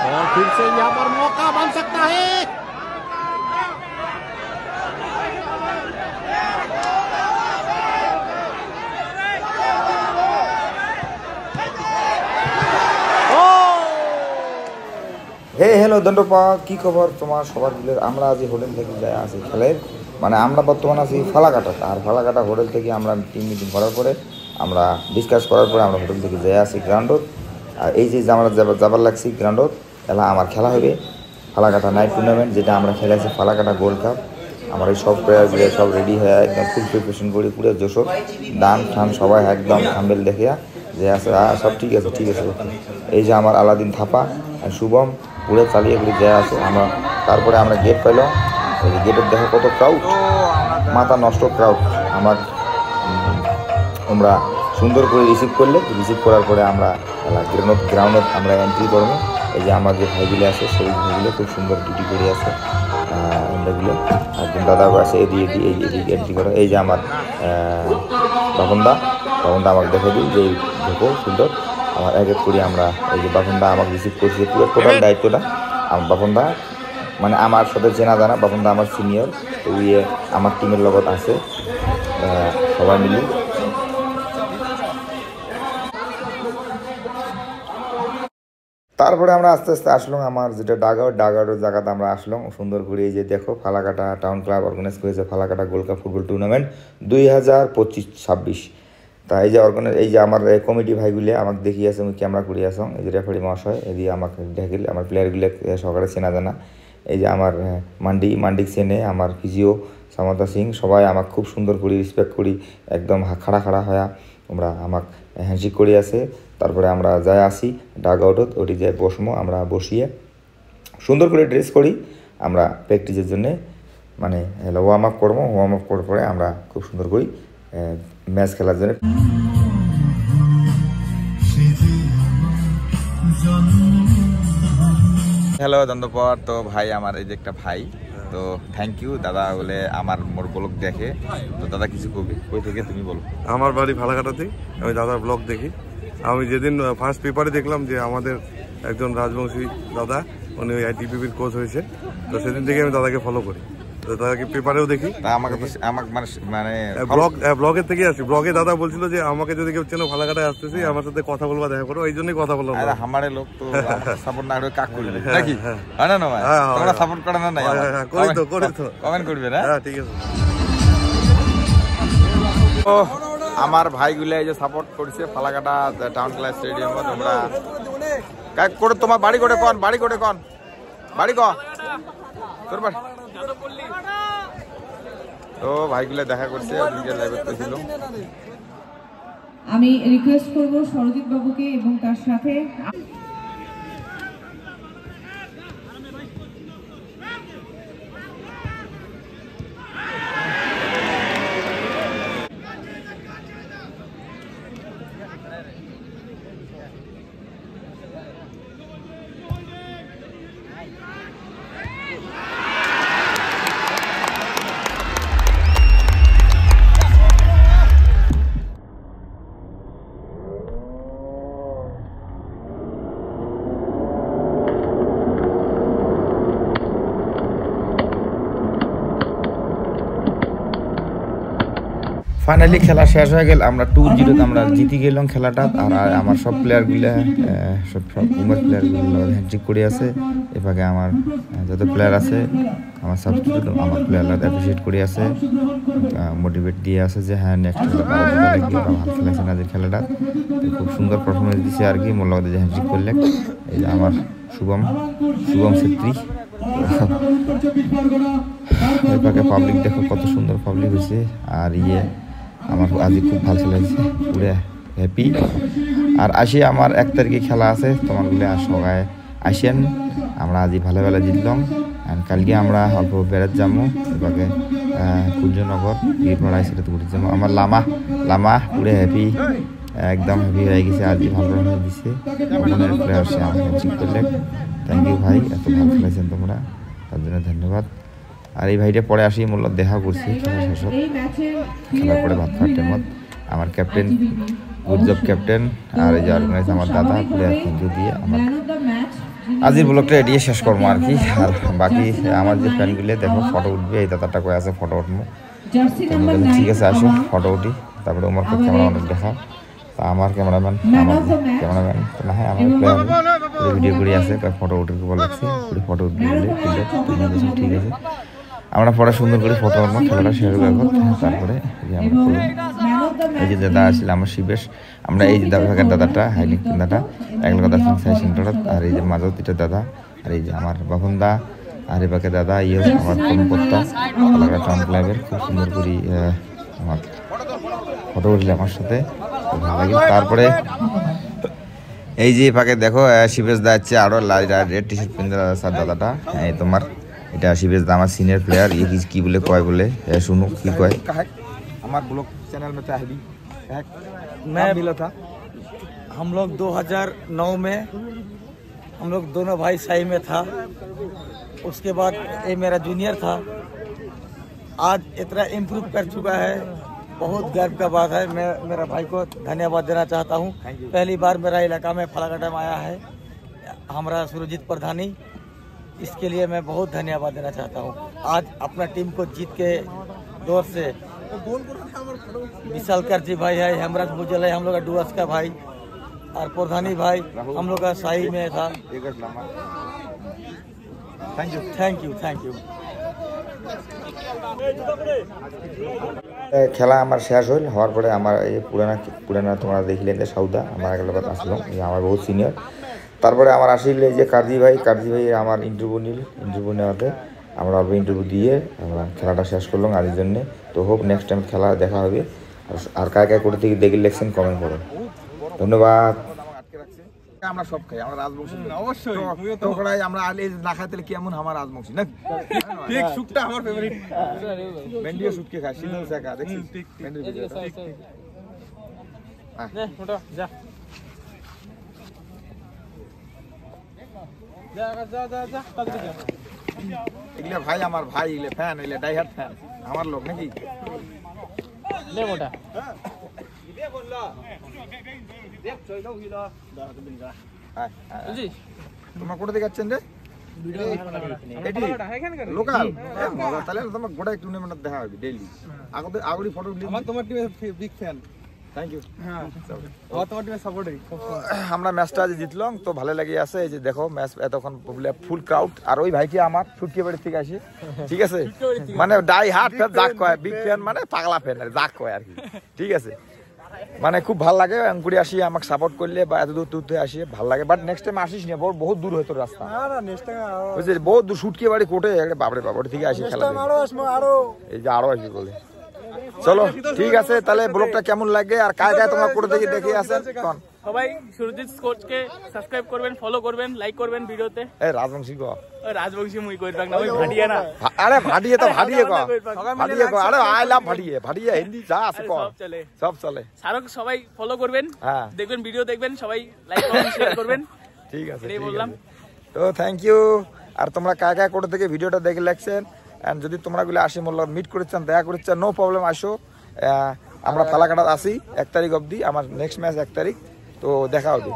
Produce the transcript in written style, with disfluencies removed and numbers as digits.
और फिर से यहाँ पर मौका बन सकता है। हेलो दंडपा की खबर तुम्हार सबार मिले আমরা আজ হোটেল থেকে যাই আসি খেলের মানে আমরা বর্তমান আছি ফালাকাটা আর ফালাকাটা হোটেল থেকে আমরা টিম মিটিং করার পরে আমরা ডিসকাস করার পরে আমরা হোটেল থেকে যাই আসি গ্রাউন্ডত আর এই যে আমরা যাবার লাগছি গ্রাউন্ডত এলা আমার খেলা হবে ফালাকাটা নাইট টুর্নামেন্ট যেটা আমরা খেলেছি ফালাকাটা গোল্ড কাপ আমার এই সব প্লেয়ারগুলো সব রেডি হয়ে একদম ফুল প্রিপারেশন করে পুরো জোশত ডান ঠান সবাই একদম থাম্বেল দেখিয়া যে আছে সব ঠিক আছে এই যে আমার আলাদিন থাপা আর শুভম পুরো চালিয়ে ঘুরে যায় আছে আমরা তারপরে আমরা গেট পাইলাম ওই গেটের দেখো কত ক্রাউড মাথা নষ্ট ক্রাউড আমার আমরা সুন্দর করে রিসিভ করার পরে আমরা গ্রাউন্ডে আমরা এন্ট্রি করবো এই যে আমার যে ভাইগুলো আছে সেই ভাইগুলো খুব সুন্দর ডিউটি করে আছে এগুলো একজন দাদাও আছে এদিকে এন্ট্রি করে এই যে আমার বাপনদা আমাকে দেখে দিই যে দেখো সুন্দর আমার এক এক করে আমরা এই যে বাপনদা আমাকে রিসিভ করছে পুরো টোটাল দায়িত্বটা আমার বাপনদা মানে আমার সাথে চেনা জানা বাপনদা আমার সিনিয়র তো ইয়ে আমার টিমের লগত আছে সবাই মিলে তারপরে আমরা আস্তে আস্তে আসলাম আমার যেটা ডাগাউটের জায়গাতে আমরা আসলাম সুন্দর করে এই যে দেখো ফালাকাটা টাউন ক্লাব অর্গানাইজ করেছে Falakata gold cup football tournament 2025-26 তা এই যে আমার কমিটি ভাইগুলি আমাকে দেখিয়ে আছে আমি ক্যামেরা করে আসং এই যে রেফারি মহাশয় এদিকে আমাকে দেখিল আমার প্লেয়ারগুলো সকালে চেনা জানা এই যে আমার মান্ডিক সেনে আমার ফিজিও সামতা সিং সবাই আমাকে খুব সুন্দর করে রেসপেক্ট করি একদম খাড়া হয়ে আমরা আমাকে হ্যান্ডশেক করে আছে তারপরে আমরা যাই আসি ডাগ আউটত ওটি যাই বসমো আমরা বসিয়ে সুন্দর করে ড্রেস করি আমরা প্র্যাকটিসের জন্যে মানে ওয়ার্ম আপ করবো ওয়ার্ম আপ করার পরে আমরা খুব সুন্দর করি ম্যাচ খেলার জন্য হ্যালো দন্দপর তো ভাই আমার এই যে একটা ভাই তো থ্যাংক ইউ দাদা বলে আমার মোর ব্লগ দেখে তো দাদা কিছু কবি কই থেকে তুমি বলো আমার বাড়ি ফালাকাটাতে আমি দাদার ব্লগ দেখি আমি যেদিন ফার্স্ট পেপারে দেখলাম যে আমাদের একজন রাজবংশী দাদা উনি ওই আইটিপিবির কোচ হয়েছে তো সেদিন থেকে আমি দাদাকে ফলো করি তো দাদাকে পেপারেও দেখি আমাকে মানে ব্লগের থেকে আসি ব্লগে দাদা বলছিল যে আমাকে যদি কেউ চেনো ফালাকাটায় আসতেছি আমার সাথে কথা বলবা দেখা করো এই জন্যই কথা বললাম আমারে লোক তো সাপোর্ট না করে কাক করবে নাকি হয় না ভাই তোমরা সাপোর্ট করে না করি তো কমেন্ট করবে না হ্যাঁ ঠিক আছে তো আমার ভাইগুলো এই যে সাপোর্ট করছে ফালাকাটা টাউন ক্লাব স্টেডিয়ামে তোমরা কাক করে তোমার বাড়ি করে কোন বাড়ি ক তোর বাড়ি তো ভাইগুলো দেখা করছে আজকে লাইভে তো ছিল আমি রিকোয়েস্ট করব সরজিৎ বাবুকে এবং তার সাথে ফাইনালি খেলা শেষ হয়ে গেল আমরা 2-0 আমরা জিতে গেলাম খেলাটা আর আমার সব প্লেয়ারগুলো সব উমের প্লেয়ারগুলো হ্যান্ডশেক করে আছে এভাবে আমার যত প্লেয়ার আছে আমার সাবস্টিটিউট আমার প্লেয়াররা অ্যাপ্রিসিয়েট করে আছে মোটিভেট দিয়ে আছে যে হ্যাঁ নেক্সট ভালো খেলেছে না যে খেলাটা খুব সুন্দর পারফরমেন্স দিছে আর কি মোর লগে যে হ্যান্ডশেক করলে এই যে আমার শুভম ছেত্রী এভাবে পাবলিক দেখো কত সুন্দর পাবলিক হয়েছে আর আমার আজ খুব ভালো লাগছে পুরো হ্যাপি আর আসি আমার 1 তারিখে খেলা আছে তোমারগুলো সবাই আসেন আমরা আজ ভালো জিতলাম আর কালকে আমরা অল্প বেড়াতে যাবো এভাবে কুঞ্জনগর বীরপাড়ায় সেটা ঘুরতে যাবো আমার লামা পুরো হ্যাপি একদম হ্যাপি হয়ে গেছে আজ ভালো হয়ে দিচ্ছে মনের প্লেয়ার সে আমার হ্যান্ডশেক করলে থ্যাংক ইউ ভাই এত ভালো খেলেছেন তোমরা তার জন্য ধন্যবাদ আর এই ভাইটা পরে আসি মূলত দেখা করছি খেলা শেষ খেলার পরে ভাত খাওয়ার টাইমত আমার ক্যাপ্টেন গুড জব ক্যাপ্টেন। আর এই যে অর্গানাইজ আমার দাদা, প্লেয়ার থ্যাংক ইউ দিয়ে আমার আজকের ব্লগটা এডিয়ে শেষ করবো আর কি। আর বাকি আমার যে ফ্যানগুলো দেখো ফটো উঠবে, এই দাদাটা কয়ে আছে ফটো উঠবো, ঠিক আছে আসো ফটো উঠি। তারপরে ওমর ক্যামেরা অনেক দেখা, তা আমার ক্যামেরাম্যান না হয় আমার প্লেয়ার ভিডিও করে আছে ফটো উঠে বলেছে ফটো উঠবে বলে, ঠিক আছে আমরা পরে সুন্দর করে ফটো উঠবো, খেলাটা শেয়ার করবো। তারপরে এই যে দাদা আসলে আমার শিবেশ, আমরা এই যে দাদাটা হাইনিক দাদাটা এগুলো কথা সাই সেন্টারত, আর এই যে মাঝতিটা দাদা, আর এই যে আমার বাপন দা, আর এই বাকি দাদা ইয়ে আমার কর্মকর্তা আলাদা টাউন ক্লাবের খুব সুন্দর করে আমার ফটো উঠলে আমার সাথে ভালো লাগে। তারপরে এই যে পাকে দেখো শিবেশ দা হচ্ছে আরো রেড টি শার্ট পিন্ধে স্যার দাদাটা, এই তোমার এটা শিবেশ দা আমার সিনিয়র প্লেয়ার, ये কি বলে কয় বলে শুনো কি কয়। আমার ব্লগ চ্যানেল में चाहे भी मैं मिला था। हम लोग 2009 में हम लोग दोनों भाई साई में था, उसके बाद ये मेरा जूनियर था। आज इतना इम्प्रूव कर चुका है, बहुत गर्व का बात है। मैं मेरा भाई को धन्यवाद देना चाहता हूँ। पहली बार मेरा इलाका में फलाकाटा में आया है हमारा सुरजीत प्रधानी, इसके लिए मैं बहुत धन्यवाद देना चाहता हूँ। आज अपना टीम को जीत के दौर से विशालकर जी भाई है, हेमराज मुजल है, हम लोग का डुअस का भाई, और प्रधानी भाई हम लोग का शाही में था। Thank you. খেলা আমার শেষ হইল, হওয়ার পরে আমার এই পুরানা তোমরা দেখলেন যে সৌদা আমার আগের বার আসলো, আমার বহুত সিনিয়র। তারপরে আমার আসলে এই যে কার্জি ভাই আমার ইন্টারভিউ নেওয়াতে আমরা অল্প ইন্টারভিউ দিয়ে আমরা খেলাটা শেষ করলাম আজের জন্যে। তো হোপ নেক্সট টাইম খেলা দেখা হবে। আর কায় করে থেকে দেখে লেখছেন কমেন্ট করো, ধন্যবাদ। আমরা সব খাই, আমরা রাজবংশী অবশ্যই তোকড়াই আমরা আলে না খাইতে কেমন আমার রাজবংশী না ঠিক শুটটা আমার ফেভারিট ভেন্ডিও শুটকে খাই সিজন শাকা দেখছিস ঠিক ভেন্ডি ঠিক নে ওটা যা এগুলা ভাই আমার ভাই এগুলা ফ্যান এগুলা ডাইহার্ড ফ্যান আমার লোক নাকি নে মোটা তোমার কোথা থেকে যাচ্ছেন রে লোকাল তাহলে তোমার গোটা টুর্নামেন্ট দেখা হবে ডেইলি আগরি ফটো তোমার টিমের বিগ ফ্যান থ্যাংক ইউ তোমার টিমের সাপোর্টার আমরা ম্যাচটা আজ জিতলাম তো ভালো লাগে আছে। এই যে দেখো ম্যাচ এতক্ষণ ফুল ক্রাউড, আর ওই ভাইকে আমার ছুটকি বাড়ি থেকে আসে, ঠিক আছে মানে ডাই হার্ট ফ্যান যাক কয়, বিগ ফ্যান মানে পাগলা ফ্যান আর যাক কয় আর কি, ঠিক আছে মানে খুব ভালো লাগে। অঙ্কুরি আসি আমাকে সাপোর্ট করলে বা এত দূর তুলতে আসি ভালো লাগে, বাট নেক্সট টাইম আসিস না, বহুত দূর হয়তো রাস্তা, বুঝলি বহুত দূর ছুটকি বাড়ি কোটে বাবরে বাবরে থেকে আসি খেলা, এই যে আরো আসবি বলে। চলো ঠিক আছে, তাহলে ব্লগটা কেমন লাগে আর কায় কায় তোমরা কোটে থেকে দেখে আসেন সবাই সুরজিৎ কোচকে সাবস্ক্রাইব করবেন, ফলো করবেন, লাইক করবেন ভিডিওতে। এই রাজবংশী গো রাজবংশী মুই কইতাক না, ওই ভাটিয়া না, আরে ভাটিয়ে তো ভাটিয়ে গো আরে আই লাভ ভাটিয়ে হিন্দি যা আছে কো সব চলে সারক সবাই ফলো করবেন, দেখবেন ভিডিও দেখবেন, সবাই লাইক করবেন, শেয়ার করবেন, ঠিক আছে এই বললাম তো থ্যাংক ইউ। আর তোমরা কায় কায় কোটে থেকে ভিডিওটা দেখে লাগছেন, এন্ড যদি তোমরা গুলো আসি মোল্লা মিট করেছেন দেখা করেছেন নো প্রবলেম, আসো আমরা ফালাকাটা আসি 1 তারিখ অবধি, আমার নেক্সট ম্যাচ 1 তারিখ, তো দেখা হবে।